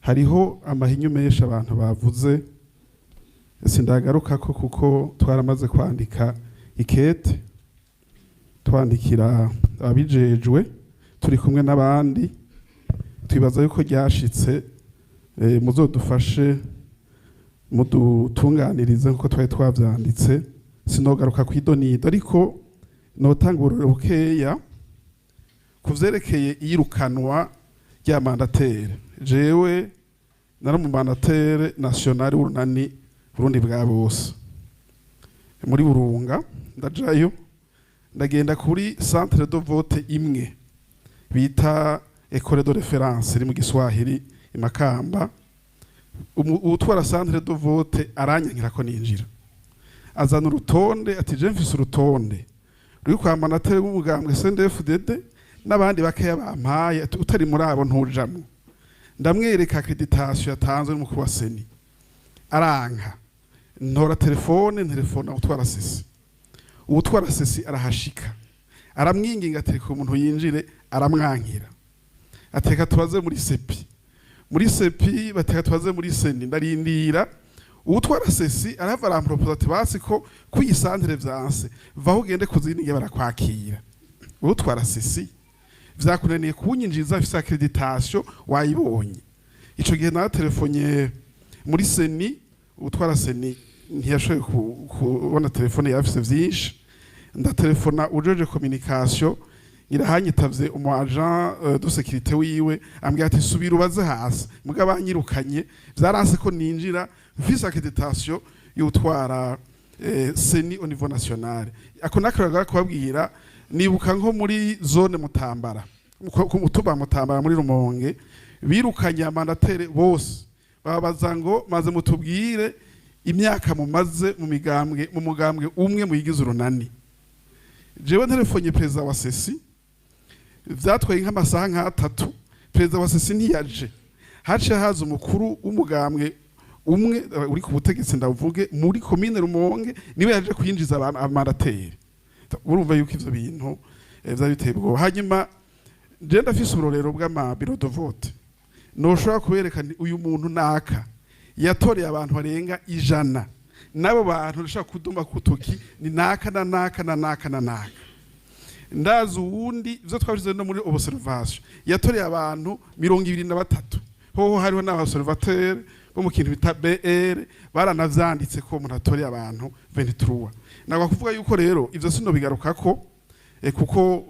hariho amahinyu menshi abantu bavuze sindagaruka ko kuko twaramaze kwandika ikete twandikira abijejwe turi kumwe n'abandi twibaza yuko ryashitse muzodufashe mudutunganirize kuko twari twavyanditse sinogaruka kwidonido ariko notanga ururero bukeya kuvyerekeye iyirukanwa rya mandatere jewe nari mu mandatere national w'urunani Burundi bwa bose muri Burunga ndajayo ndagenda kuri centre de vote imwe bita école de référence iri mu Giswahili imakamba utwara centre de vote aranyankira ko ninjira azana urutonde ati je mfise urutonde ruri kwa mandatere w'umugambwe CNDD-FDD n'abandi bakeya bampaye utari muri abo ntujamwe ndamwereka accreditation yatanzwe n'umukuru wa seni aranka ntora telefone utwara sesi utwara sesi arahashika aramwinginga atereka umuntu yinjire aramwankira ateka tubaze muri sepi bateka tubaze muri seni ndarindira utwara sesi arava arampropose ati basi ko kuyisantere vyanse vaho ugende kuzindi barakwakira utwara sesi vyakunaniye kunyinjiza afise accreditation wayibonye ico gihe na telefonye muri seni utwara seni ntiyashoboye kubona telefone yafise vyinshi ndatelefona ujeje communication irahanyitavye umu agent de sécurité wiwe ambwira ati subira ubaze hasi muga banyirukanye vyaranse ko ninjira mfise accreditation y'utwara seni au niveau national ako nakaraga kubabwira nibuka nko muri zone Mutambara ku mutuba Mutambara muri Rumonge birukanye amandatere bose babaza ngo maze mutubwire imyaka mumaze mu mugambwe umwe muyigize urunani jewe telefonye perezida wa sesi vyatwaye nk'amasaha nk'atatu perezida wa sesi ntiyaje hace haza umukuru w'umugambwe umwe uri ku butegetsi ndavuge muri commune Rumonge niwe yaje kuyinjiza amandatere urumva yuko ivyo bintu vyari biteye ubwoba hanyuma je ndafise urorero bw'amabiro de vote noshobora kubereka uyu muntu naka yatoreye abantu barenga 100 nabo bantu ndashaka kuduma kutoki ni naka na naka na naka na naka ndazi uwundi ivyo twavuze no muri observation yatoreye abantu 23 hoho hariho n'abaobservateur bo mu kintu bita BR baranavyanditse ko umuntu atoreye abantu 23 nagwa kuvuga yuko rero ivyo sino bigarukako kuko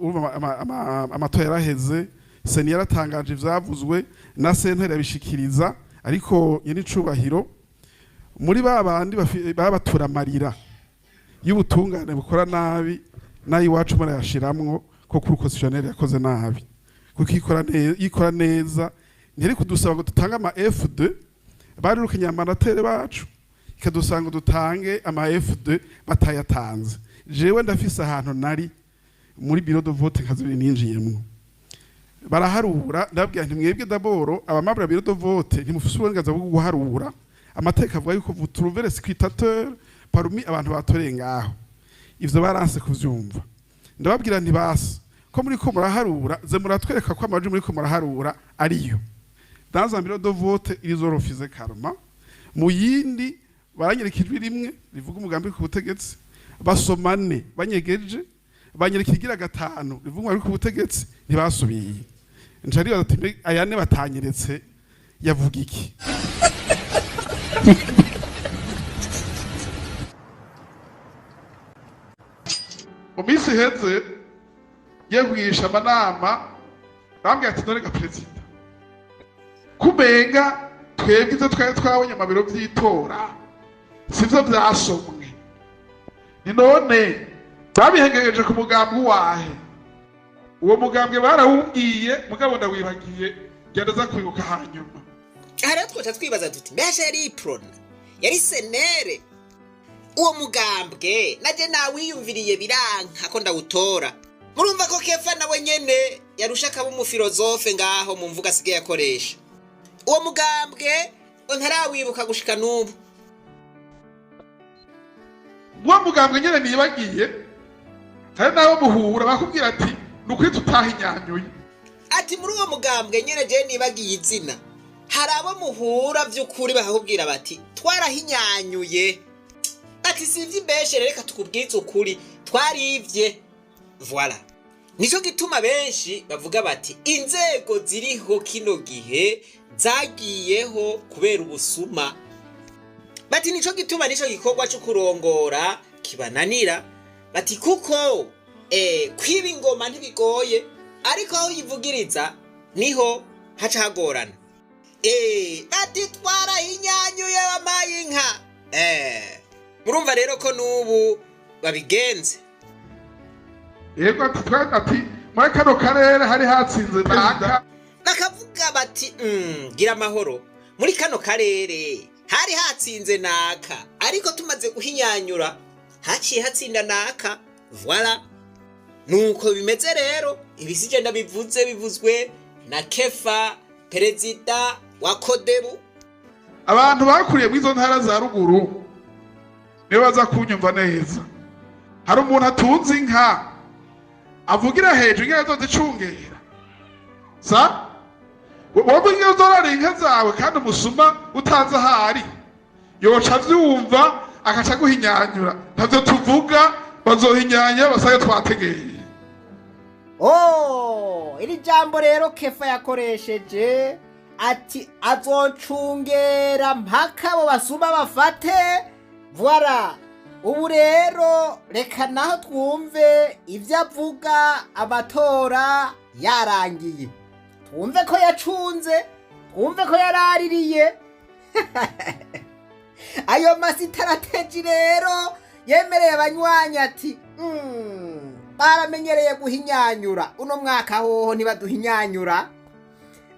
amatora yaraheze seni yaratangaje ivyavuzwe na sentare yabishikiriza ariko yini cubahiro muri babandi babatura amarira y'ubutungane bukora nabi nayi wacu marayashiramwo ko kuri constitutionnel yakoze nabi kuko ikora neza ntiri kudusaba ngo dutange ama F2 barirukanye amandatere bacu ikadusanga dutange ama F2 batayatanze jewe ndafise ahantu nari muri bureau de vote nkazibiri ninjiyemwo baraharura ndabwira nti mwebwe daboro abamabra bureau de vote ntimufise uburenganzira bwo guharura amateka avuga yuko vous trouvez le scrutateur parmi abantu batoreye ngaho ivyo baranse kuvyumva ndababwira nti basi ko muri ko muraharura ze muratwereka ko amaji muri ko muraharura ariyo dans un bureau de vote ils ont refusé karma mu yindi baranyereka ijwi rimwe rivuga umugambi ku butegetsi basomane banyegeje banyereka igira gatanu rivuga ari ku butegetsi ntibasubiye ncari bati ayane batanyeretse yavuga iki umisi heze yegwisha amanama bambwiye ati none ga perezida kubenga twebwe ivyo twari twabonye amabiro vy'itora sivyo vyasomwe ni none babihengereje ku mugambwe wahe uwo mugambwe barawubwiye mugabo ndawibagiye genda za kwibuka hanyuma hariho twoca twibaza tuti mbese yari iprona yari senere uwo mugambwe naje nawiyumviriye biranka ko ndawutora murumva ko kefa nawe nyene yarusha kaba umufilozofe ngaho mu mvuga asigaye akoresha uwo mugambwe ntarawibuka gushika n'ubu uwo mugambwe nyene nibagiye hari nabo muhura bakubwira ati nukuri tutaha inyanyuye ati muri uwo mugambwe nyene je nibagiye izina hari abo muhura vy'ukuri bakakubwira bati twarahinyanyuye, ati sivyo imbeshere, reka tukubwize ukuri twarivye. Voilà, nico gituma benshi bavuga bati inzego ziriho kino gihe zagiyeho kubera ubusuma, bati nico gituma nico gikorwa cyo kurongora kibananira, bati kuko kwiba ingoma ntibigoye, ariko aho yivugiriza niho haca hagorana. Bati twarahinyanyuye bamaye inka. Murumva rero ko n'ubu babigenze. Yego ati muri kano karere hari hatsinze naka, bakavuga bati gira amahoro, muri kano karere hari hatsinze naka, ariko tumaze guhinyanyura haciye hatsinda naka. Voilà, nuko bimeze rero. Ibisije ndabivuze bivuzwe na KEFA, perezida wa Kodebu. Abantu bakuriye mu izo ntara za ruguru niwe baza kunyumva neza. Hari umuntu atunze inka avugira hejuru inka zozicungera sa wowe inka zorora inka zawe kandi umusuma utaza ahari yoca avyumva akaca guhinyanyura. Ntavyo tuvuga, bazohinyanya basaye twategeye. Iri jambo rero KEFA yakoresheje ati azocungera mpaka abo basuma bafate. Voilà, ubu rero reka naho twumve ivyo avuga. Amatora yarangiye, twumve ko yacunze, twumve ko yaraririye. Ayo masitarateji rero yemereye abanywanyi ati baramenyereye guhinyanyura, uno mwaka hoho ntibaduhinyanyura.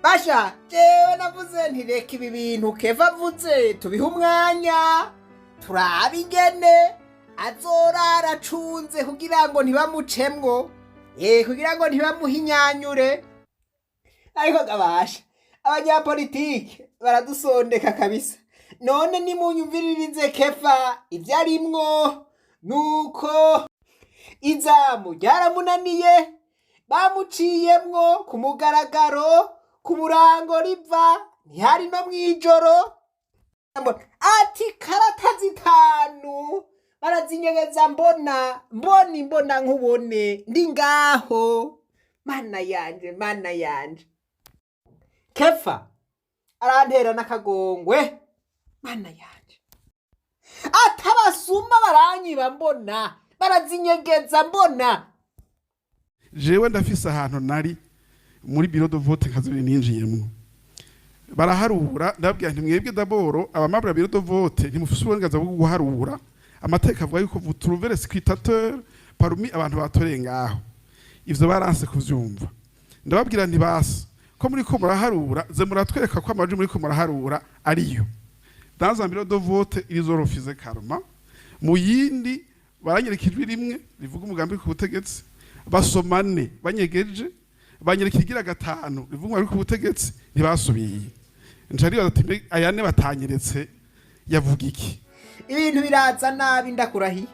Basha jewe navuze nti reka ibi bintu KEFA avuze tubihe umwanya turabe ingene azorara acunze kugira ngo ntibamucemwo, kugira ngo ntibamuhinyanyure. Ariko gabasha abanyapolitike baradusondeka kabisa. None nimunyumviririze KEFA ivyarimwo, nuko izamu ryaramunaniye, bamuciyemwo ku mugaragaro, ku murango riva, ntihari no mwijoro. Ati karata zitanu barazinyegeza mbona nkubone ndi ngaho. Mana yanje KEFA arantera n'akagongwe. Mana yanje, atabasuma baranyiba mbona, barazinyegeza mbona. Jewe ndafise ahantu nari muri bureau de vote nkazibiri ninjiyemwo, baraharura. Ndababwira nti mwebwe daboro abamabura bureau de vote ntimufise uburenganzira bwo guharura. Amateka avuga yuko vous trouvez le scrutateur parmi abantu batoreye ngaho. Ivyo baranse kuvyumva. Ndababwira nti basi ko muri ko muraharura, ze muratwereka ko amajwi muri ko muraharura ariyo. Dans un bureau de vote ils ont refusé karma. Mu yindi baranyereka ijwi rimwe rivuga umugambi ku butegetsi, basomane banyegeje, banyereka igira gatanu rivuga umugambi ku butegetsi, ntibasubiye. Njari ati ayane batanyeretse yavuga iki? Ibintu biraza nabi ndakurahiye.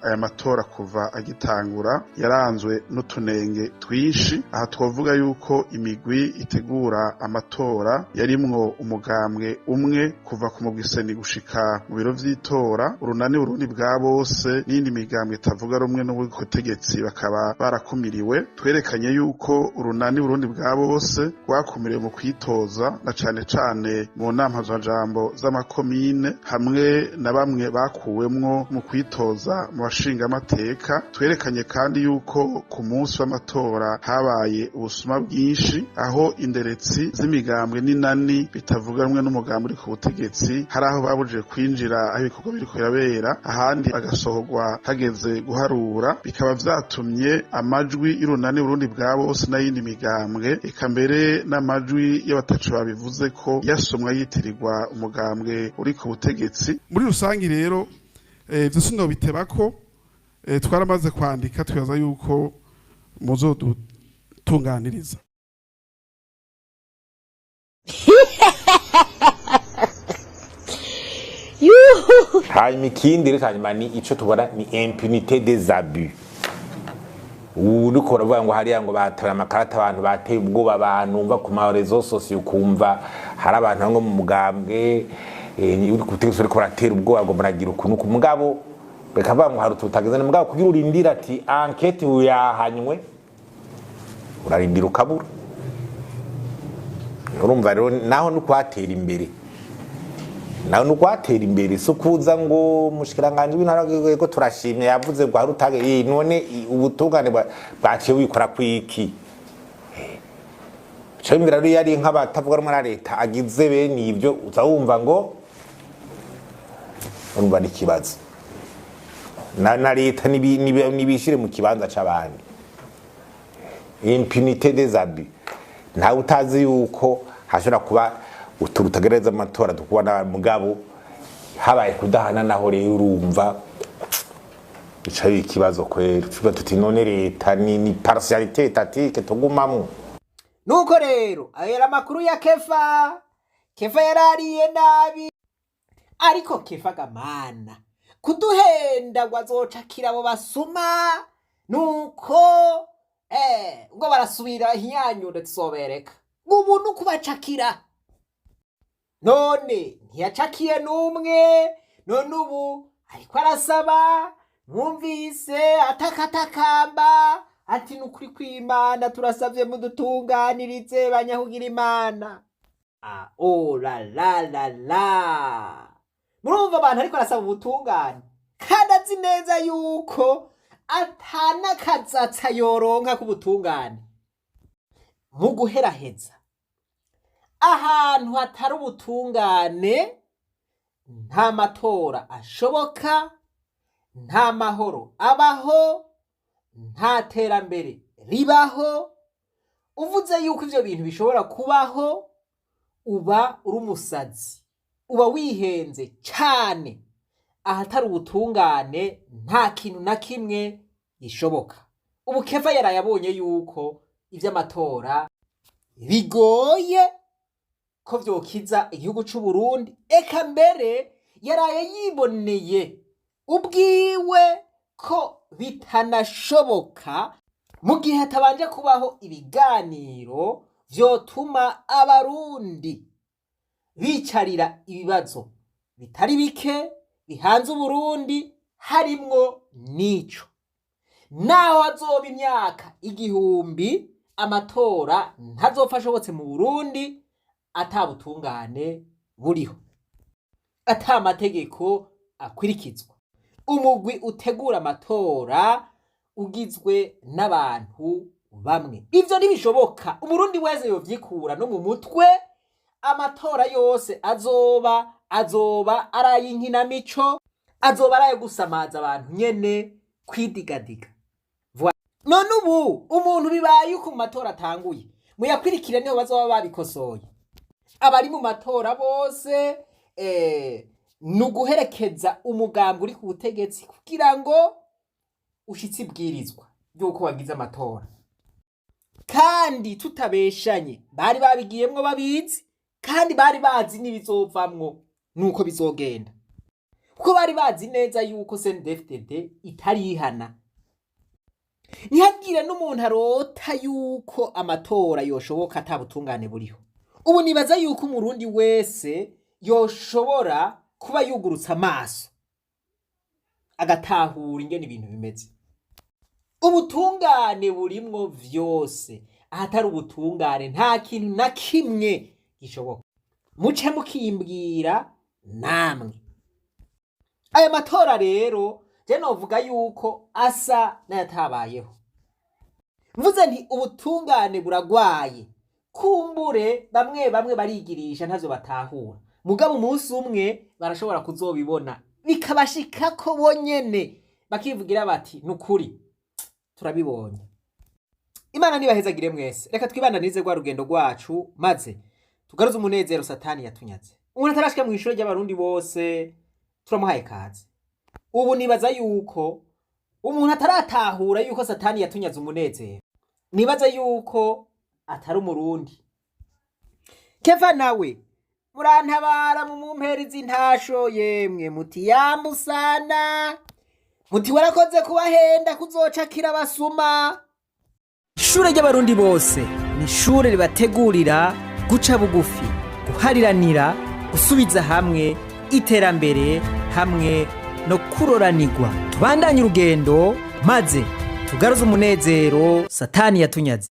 Aya matora kuva agitangura yaranzwe n'utunenge twishi. Aha twavuga yuko imigwi itegura amatora yarimwo umugambwe umwe kuva ku mugwiseni gushika mu biro vy'itora, urunani Burundi bwa bose n'indi migambwe itavuga rumwe n'ubutegetsi bakaba barakumiriwe. Twerekanye yuko urunani Burundi bwa bose rwakumiriwe mu kwitoza, na cane cane mu nama z'amajambo z'amakomine, hamwe na bamwe bakuwemwo mu kwitoza mu bashinga amateka. Twerekanye kandi yuko ku munsi w'amatora habaye ubusuma bwinshi, aho inderetsi z'imigambwe n'inani bitavuga rumwe n'umugambi uri ku butegetsi hari aho babujije kwinjira aho ibikorwa biriko birabera, ahandi agasohorwa hageze guharura. Bikaba vyatumye amajwi y'urunani Burundi bwa bose n'ayindi migambwe, eka mbere n'amajwi y'abatacu babivuze ko yasomwa yitirirwa umugambwe uri ku butegetsi. Muri rusangi rero ivyo sinobitebako, twaramaze kwandika twibaza yuko muzodutunganiriza. hanyuma ikindi rero hanyuma ni ico tubona ni impunité des abus. Uriko uravuga ngo hariya ngo batoye amakarata abantu bateye ubwoba abantu umva ku ma réseaux sociaux, kumva hari abantu bamwe mu mugambwe uri kutegeka ariko baratera ubwoba ngo muragira ukuntu ku mugabo reka bamwe hari ututagezana mugabo kugira urindira ati enquête yahanywe urarindira ukabura. Urumva rero naho nukwatera imbere so kuza ngo mushikiranganje w'intara ko turashimye yavuze ngo hari utage none ubutungane bwaciye wikora kwiki cyo imbere rero yari nk'abatavuga rumwe na leta agize bene ibyo uzawumva ngo urumva n'ikibazo na leta nibishire mu kibanza c'abandi. Impunité des abus ntawe utazi yuko hashobora kuba uturutagereza amatora tukubona mugabo habaye kudahana naho rero urumva bica ikibazo kwera tuba tuti none leta ni partialité étatique tugumamwo. Nuko rero ayera makuru ya KEFA yarariye nabi ariko KEFA gamana kuduhenda ngo azocakira abo basuma nuko ngo barasubira hinyanyure tusobereka umuntu kubacakira none ntiyacakiye numwe none ubu ariko arasaba mwumvise atakatakamba ati nukuri kw'Imana turasavye mudutunganirize banyahugira Imana. Oh la murumva abantu ariko arasaba ubutungane kandi azi neza yuko atana kazatsa yoronka ku butungane mu guheraheza ahantu hatari ubutungane nta matora ashoboka, nta mahoro abaho, nta terambere ribaho. Uvuze yuko ivyo bintu bishobora kubaho uba uri umusazi, uba wihenze cyane. Ahatari ubutungane nta kintu na kimwe gishoboka. Ubu KEFA yarayabonye yuko ivy'amatora bigoye ko vyokiza igihugu c'u Burundi, eka mbere yaraye yiboneye ubwiwe ko bitanashoboka mu gihe hatabanje kubaho ibiganiro vyotuma abarundi bicarira ibibazo bitari bike bihanze Uburundi, harimwo nico. Naho azoba imyaka igihumbi amatora ntazopfa ashobotse mu Burundi atabutungane buriho, ata amategeko akurikizwa. Umugwi utegura amatora ugizwe n'abantu bamwe. Ivyo ntibishoboka. Umurundi wese yovyikura no mu mutwe. Amatora yose azoba arayinkinamico, azoba arayo gusamaza abantu nyene kwidigadiga. None ubu umuntu bibaye uko mu matora atanguye muyakwirikire niho bazoba babikosoye. Abari mu matora bose nuguherekeza umugambi uri ku butegetsi kugira ngo ushitse ibwirizwa yuko wagize amatora. Kandi tutabeshanye bari babigiyemwo babizi, kandi bari bazi n'ibizovamwo nuko bizogenda, kuko bari bazi neza yuko CNDD-FDD itarihana. Ntihagire n'umuntu arota yuko amatora yoshoboka atabutungane buriho. Ubu nibaza yuko umurundi wese yoshobora kuba yugurutse amaso agatahura ingene ibintu bimeze. Ubutungane burimwo vyose, ahatari ubutungane nta kintu na kimwe gishoboka. Muce mukimbwira namwe. Aya matora rero je novuga yuko asa n'ayatabayeho. Mvuze nti ubutungane buragwaye, kumbure bamwe barigirisha ntavyo batahura, mugabo umunsi umwe barashobora kuzobibona bikabashika ko bonyene bakivugira bati nukuri turabibonye. Imana nibahezagire mwese. Reka twibananize gwa rugendo rwacu maze tugaruze umunezero satani yatunyaze. Umuntu atarashika mu ishuri ry'abarundi bose turamuhaye kaze. Ubu nibaza yuko umuntu ataratahura yuko satani yatunyaze umunezero, nibaza yuko atari umurundi. KEFA nawe murantabara mu mumperizi intasho yemwe muti yamusana, muti warakoze kubahenda kuzocakira abasuma. Ishure ry'abarundi bose ni ishure ribategurira guca bugufi, guhariranira gusubiza hamwe iterambere hamwe no kuroranirwa. Tubandanye urugendo maze tugaruze umunezero Satani yatunyaze.